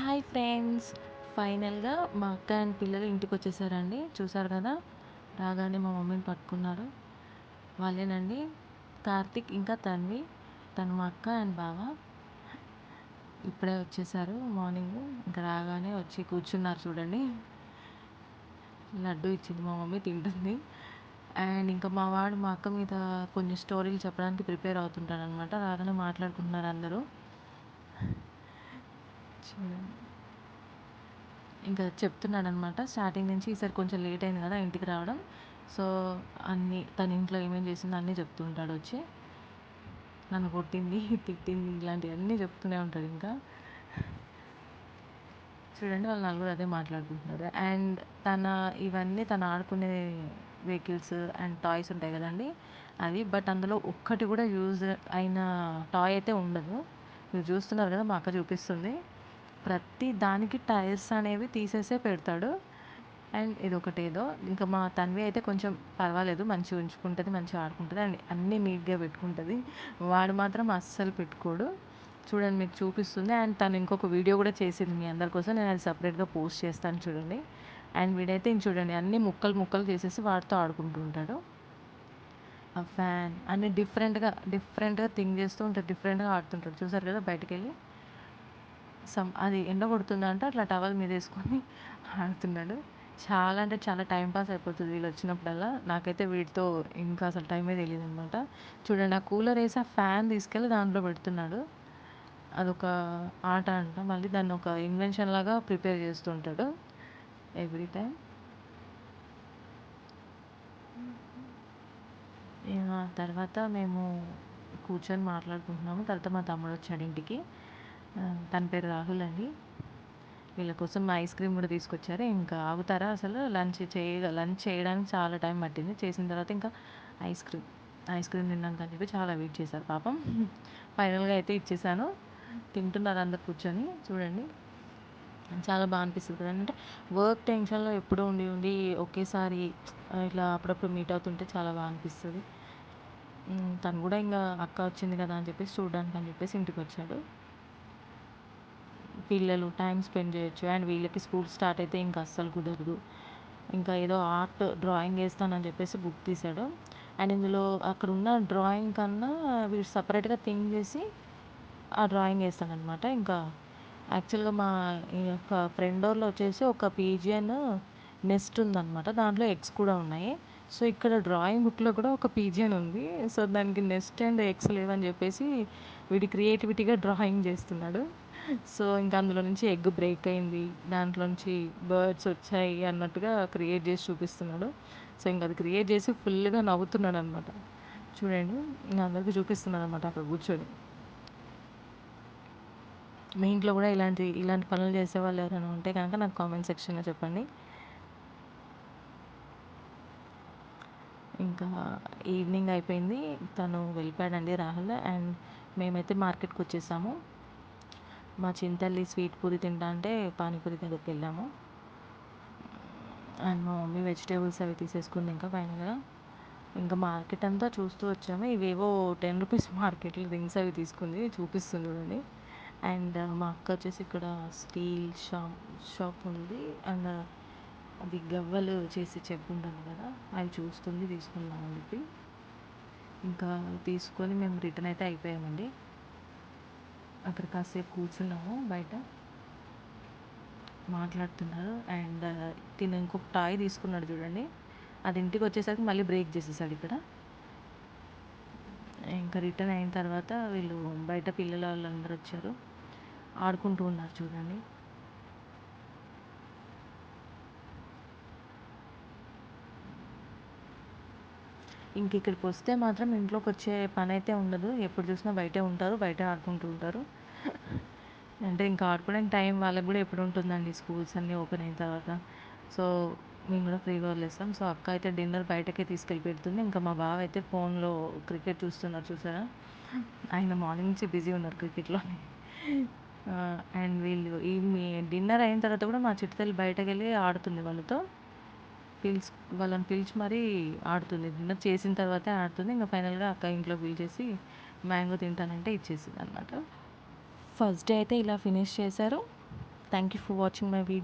Hi friends, ఫైనల్గా మా అక్క అండ్ పిల్లలు ఇంటికి వచ్చేసారండి. చూసారు కదా, రాగానే మా మమ్మీని పట్టుకున్నారు. వాళ్ళేనండి కార్తిక్ ఇంకా తన్వి. తను మా అక్క అండ్ బావ. ఇప్పుడే వచ్చేసారు మార్నింగ్. ఇంకా రాగానే వచ్చి కూర్చున్నారు చూడండి. లడ్డు ఇచ్చింది మా మమ్మీ, తింటుంది. అండ్ ఇంకా మా వాడు మా అక్క మీద కొన్ని స్టోరీలు చెప్పడానికి ప్రిపేర్ అవుతుంటాడు అనమాట. రాగానే మాట్లాడుకుంటున్నారు అందరూ. చూడండి, ఇంకా చెప్తున్నాడనమాట స్టార్టింగ్ నుంచి. ఈసారి కొంచెం లేట్ అయింది కదా ఇంటికి రావడం. సో అన్నీ తన ఇంట్లో ఏమేం చేసిందో అన్నీ చెప్తుంటాడు వచ్చి. నన్ను కొట్టింది, తిట్టింది, ఇలాంటివన్నీ చెప్తూనే ఉంటాడు. ఇంకా చూడండి, వాళ్ళు నలుగురు అదే మాట్లాడుకుంటున్నారు. అండ్ ఇవన్నీ తను ఆడుకునే వెహికల్స్ అండ్ టాయ్స్ ఉంటాయి కదండి, అవి. బట్ అందులో ఒక్కటి కూడా యూజ్ అయిన టాయ్ అయితే ఉండదు. మీరు చూస్తున్నారు కదా, మా అక్క చూపిస్తుంది. ప్రతి దానికి టైర్స్ అనేవి తీసేసే పెడతాడు. అండ్ ఇదొకటేదో. ఇంకా మా తన్వి అయితే కొంచెం పర్వాలేదు, మంచిగా ఉంచుకుంటుంది, మంచిగా ఆడుకుంటుంది, అండ్ అన్నీ నీట్గా పెట్టుకుంటుంది. వాడు మాత్రం అస్సలు పెట్టుకోడు. చూడండి, మీకు చూపిస్తుంది. అండ్ తను ఇంకొక వీడియో కూడా చేసింది మీ అందరి కోసం. నేను అది సపరేట్గా పోస్ట్ చేస్తాను చూడండి. అండ్ వీడైతే ఇంక చూడండి, అన్నీ ముక్కలు ముక్కలు చేసేసి వాటితో ఆడుకుంటూ ఉంటాడు. ఆ ఫ్యాన్ అన్నీ డిఫరెంట్గా థింక్ చేస్తూ ఉంటాడు, డిఫరెంట్గా ఆడుతుంటాడు. చూసారు కదా, బయటకు వెళ్ళి అది ఎండ కొడుతుందంటే అట్లా టవల్ మీద వేసుకొని ఆడుతున్నాడు. చాలా అంటే చాలా టైం పాస్ అయిపోతుంది వీళ్ళు వచ్చినప్పుడల్లా. నాకైతే వీటితో ఇంకా అసలు టైమే తెలియదు అనమాట. చూడండి, ఆ కూలర్ వేసి ఆ ఫ్యాన్ తీసుకెళ్ళి దాంట్లో పెడుతున్నాడు. అదొక ఆట అంట. మళ్ళీ దాన్ని ఒక ఇన్వెన్షన్ లాగా ప్రిపేర్ చేస్తుంటాడు ఎవ్రీ టైం. తర్వాత మేము కూర్చొని మాట్లాడుకుంటున్నాము. తర్వాత మా తమ్ముడు వచ్చాడు ఇంటికి. తన పేరు రాహుల్ అండి. వీళ్ళ కోసం ఐస్ క్రీమ్ కూడా తీసుకొచ్చారు. ఇంకా ఆగుతారా అసలు? లంచ్ చేయడానికి చాలా టైం పట్టింది. చేసిన తర్వాత ఇంకా ఐస్ క్రీమ్ తిన్నాక అని చెప్పి చాలా వెయిట్ చేశారు పాపం. ఫైనల్గా అయితే ఇచ్చేసాను. తింటున్నారు అందరు కూర్చొని. చూడండి, చాలా బాగా అనిపిస్తుంది కదండి. అంటే వర్క్ టెన్షన్లో ఎప్పుడూ ఉండి ఉండి ఒకేసారి ఇట్లా అప్పుడప్పుడు మీట్ అవుతుంటే చాలా బాగా అనిపిస్తుంది. తను కూడా ఇంకా అక్క వచ్చింది కదా అని చెప్పేసి చూడడానికి అని చెప్పేసి ఇంటికి వచ్చాడు. పిల్లలు టైం స్పెండ్ చేయొచ్చు. అండ్ వీళ్ళకి స్కూల్ స్టార్ట్ అయితే ఇంకా అస్సలు కుదరదు. ఇంకా ఏదో డ్రాయింగ్ వేస్తానని చెప్పేసి బుక్ తీశాడు. అండ్ ఇందులో అక్కడ ఉన్న డ్రాయింగ్ కన్నా వీడు సపరేట్గా థింక్ చేసి ఆ డ్రాయింగ్ వేస్తాడనమాట. ఇంకా యాక్చువల్గా మా ఫ్రెండ్ డోర్లో వచ్చేసి ఒక పీజియన్ నెస్ట్ ఉందన్నమాట. దాంట్లో ఎగ్స్ కూడా ఉన్నాయి. సో ఇక్కడ డ్రాయింగ్ బుక్లో కూడా ఒక పీజియన్ ఉంది. సో దానికి నెస్ట్ అండ్ ఎగ్స్ లేవని చెప్పేసి వీడి క్రియేటివిటీగా డ్రాయింగ్ చేస్తున్నాడు. సో ఇంకా అందులో నుంచి ఎగ్ బ్రేక్ అయింది, దాంట్లో నుంచి బర్డ్స్ వచ్చాయి అన్నట్టుగా క్రియేట్ చేసి చూపిస్తున్నాడు. సో ఇంకా అది క్రియేట్ చేసి ఫుల్గా నవ్వుతున్నాడు అనమాట. చూడండి, ఇంకా అందరికీ చూపిస్తున్నాడు అనమాట అక్కడ కూర్చొని. మీ ఇంట్లో కూడా ఇలాంటి పనులు చేసేవాళ్ళు ఎవరైనా ఉంటే కనుక నాకు కామెంట్ సెక్షన్లో చెప్పండి. ఇంకా ఈవినింగ్ అయిపోయింది, తను వెళ్ళిపోయాడండి రాహుల్. అండ్ మేమైతే మార్కెట్కి వచ్చేసాము. మా చింతల్లి స్వీట్ పూరి తింటా అంటే పానీపూరి దగ్గరికి వెళ్ళాము. అండ్ మా మమ్మీ వెజిటేబుల్స్ అవి తీసేసుకుంది. ఇంకా ఫైనల్గా ఇంకా మార్కెట్ అంతా చూస్తూ వచ్చాము. ఇవేవో 10 రూపీస్ మార్కెట్లో థింగ్స్ అవి తీసుకుంది, చూపిస్తుంది చూడండి. అండ్ మా అక్క వచ్చేసి ఇక్కడ స్టీల్ షాప్ ఉంది. అండ్ అది గవ్వలు చేసి చెప్పుంటాను కదా, అవి చూస్తుంది, తీసుకుందామని చెప్పి. ఇంకా తీసుకొని మేము రిటర్న్ అయితే అయిపోయామండి. అక్కడ కాసేపు కూర్చున్నాము, బయట మాట్లాడుతున్నారు. అండ్ తిను ఇంకొక టాయ్ తీసుకున్నాడు చూడండి, అది ఇంటికి వచ్చేసరికి మళ్ళీ బ్రేక్ చేసేసాడు ఇక్కడ. ఇంకా రిటర్న్ అయిన తర్వాత వీళ్ళు బయట పిల్లలు వాళ్ళందరూ వచ్చారు, ఆడుకుంటూ ఉన్నారు చూడండి. ఇంక ఇక్కడికి వస్తే మాత్రం ఇంట్లోకి వచ్చే పని అయితే ఉండదు. ఎప్పుడు చూసినా బయటే ఉంటారు, బయటే ఆడుకుంటూ ఉంటారు. అంటే ఇంకా ఆడుకోవడానికి టైం వాళ్ళకి కూడా ఎప్పుడు ఉంటుందండి, స్కూల్స్ అన్నీ ఓపెన్ అయిన తర్వాత. సో మేము కూడా ఫ్రీగా వదిలేస్తాం. సో అక్క అయితే డిన్నర్ బయటకే తీసుకెళ్ళి పెడుతుంది. ఇంకా మా బావ అయితే ఫోన్లో క్రికెట్ చూస్తున్నారు చూసారా. ఆయన మార్నింగ్ నుంచి బిజీ ఉన్నారు క్రికెట్లోనే. అండ్ వీళ్ళు డిన్నర్ అయిన తర్వాత కూడా మా చిట్టుతల్లి బయటకు వెళ్ళి ఆడుతుంది వాళ్ళతో. వాళ్ళని పిలిచి మరీ ఆడుతుంది. డిన్నర్ చేసిన తర్వాతే ఆడుతుంది. ఇంకా ఫైనల్గా అక్క ఇంట్లో పిలిచేసి మ్యాంగో తింటానంటే ఇచ్చేసింది అనమాట. ఫస్ట్ డే అయితే ఇలా ఫినిష్ చేశారు. Thank you for watching my video.